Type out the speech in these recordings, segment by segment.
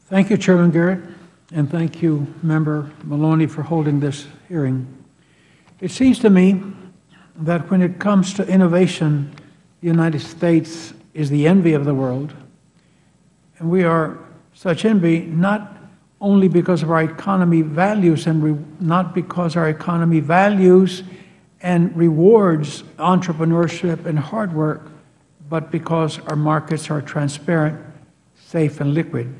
Thank you, Chairman Garrett, and thank you, Member Maloney, for holding this hearing. It seems to me that when it comes to innovation, the United States is the envy of the world, and we are such envy not only because of our economy values not because our economy values and rewards entrepreneurship and hard work, but because our markets are transparent, safe, and liquid.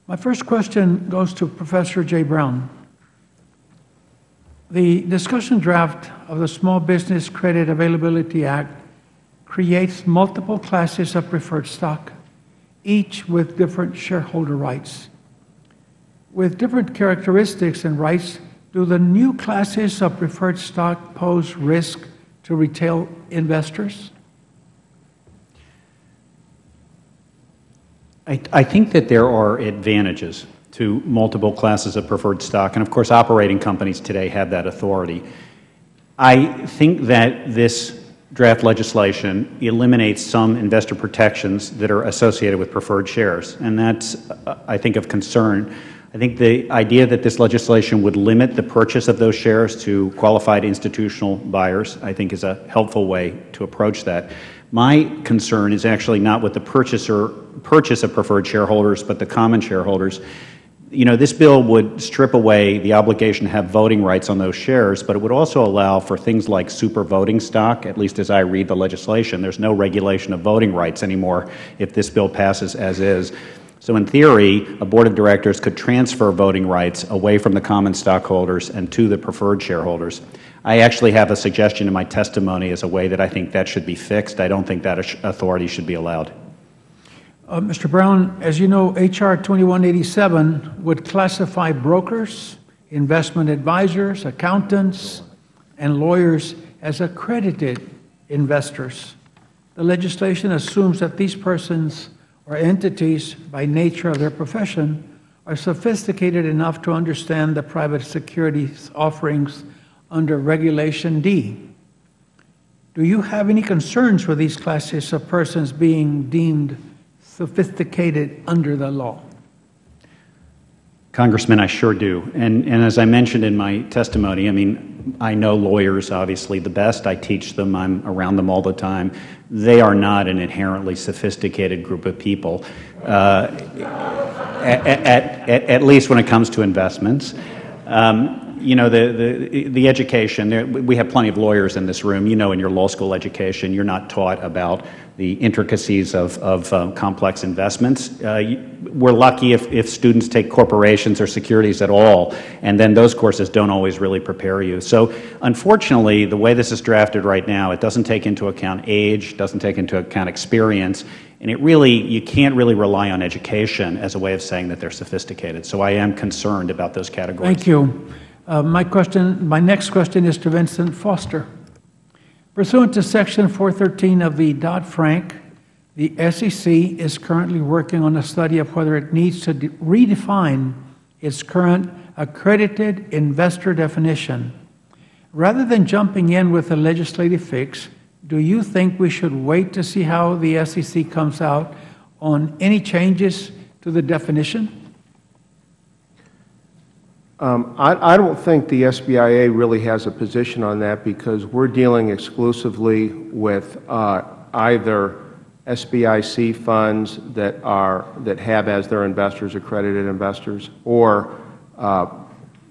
My first question goes to Professor Jay Brown. The discussion draft of the Small Business Credit Availability Act creates multiple classes of preferred stock, each with different shareholder rights. With different characteristics and rights, do the new classes of preferred stock pose risk to retail investors? I think that there are advantages to multiple classes of preferred stock, and of course operating companies today have that authority. I think that this draft legislation eliminates some investor protections that are associated with preferred shares, and that's, I think, of concern. I think the idea that this legislation would limit the purchase of those shares to qualified institutional buyers, I think, is a helpful way to approach that. My concern is actually not with the purchase of preferred shareholders, but the common shareholders. You know, this bill would strip away the obligation to have voting rights on those shares, but it would also allow for things like super voting stock, at least as I read the legislation. There's no regulation of voting rights anymore if this bill passes as is. So in theory, a board of directors could transfer voting rights away from the common stockholders and to the preferred shareholders. I actually have a suggestion in my testimony as a way that I think that should be fixed. I don't think that authority should be allowed. Mr. Brown, as you know, H.R. 2187 would classify brokers, investment advisors, accountants, and lawyers as accredited investors. The legislation assumes that these persons or entities, by nature of their profession, are sophisticated enough to understand the private securities offerings under Regulation D. Do you have any concerns with these classes of persons being deemed sophisticated under the law? Congressman, I sure do. And as I mentioned in my testimony, I mean, I know lawyers obviously the best. I teach them. I'm around them all the time. They are not an inherently sophisticated group of people, at least when it comes to investments. You know, the education, we have plenty of lawyers in this room. You know, in your law school education, you're not taught about the intricacies of complex investments. We're lucky if students take corporations or securities at all, and then those courses don't always really prepare you. So unfortunately, the way this is drafted right now, it doesn't take into account age, doesn't take into account experience, and you can't really rely on education as a way of saying that they're sophisticated. So I am concerned about those categories. Thank you. My next question is to Vincent Foster. Pursuant to Section 413 of the Dodd-Frank, the SEC is currently working on a study of whether it needs to redefine its current accredited investor definition. Rather than jumping in with a legislative fix, do you think we should wait to see how the SEC comes out on any changes to the definition? I don't think the SBIA really has a position on that because we're dealing exclusively with either SBIC funds that have as their investors accredited investors, or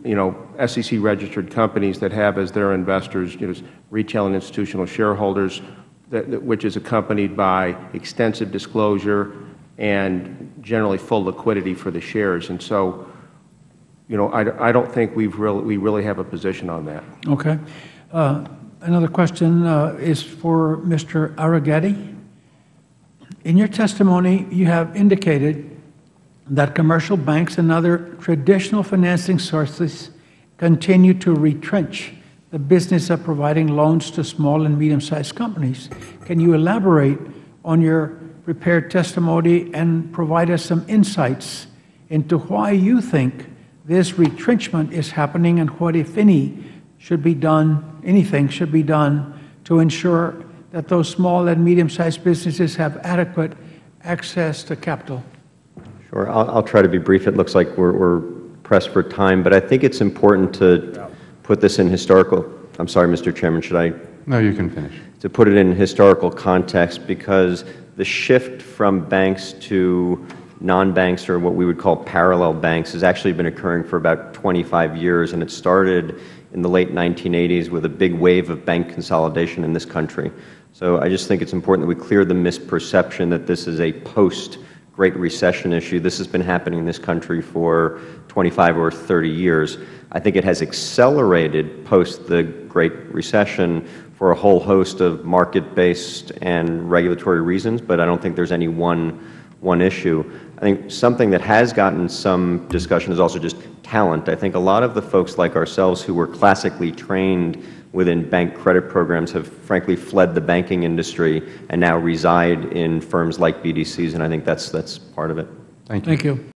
you know, SEC registered companies that have as their investors, you know, retail and institutional shareholders, which is accompanied by extensive disclosure and generally full liquidity for the shares. And so, you know, I don't think we really have a position on that. Okay. Another question is for Mr. Aragati. In your testimony, you have indicated that commercial banks and other traditional financing sources continue to retrench the business of providing loans to small and medium-sized companies. Can you elaborate on your prepared testimony and provide us some insights into why you think this retrenchment is happening and what, if anything should be done to ensure that those small and medium-sized businesses have adequate access to capital? Sure. I'll try to be brief. It looks like we're pressed for time, but I think it's important to put this in historical. I'm sorry, Mr. Chairman, should I? No, you can finish. To put it in historical context, because the shift from banks to non-banks, or what we would call parallel banks, has actually been occurring for about 25 years, and it started in the late 1980s with a big wave of bank consolidation in this country. So I just think it's important that we clear the misperception that this is a post-Great Recession issue. This has been happening in this country for 25 or 30 years. I think it has accelerated post the Great Recession for a whole host of market-based and regulatory reasons, but I don't think there's any one issue. I think something that has gotten some discussion is also just talent. I think a lot of the folks like ourselves who were classically trained within bank credit programs have frankly fled the banking industry and now reside in firms like BDCs, and I think that's part of it. Thank you. Thank you.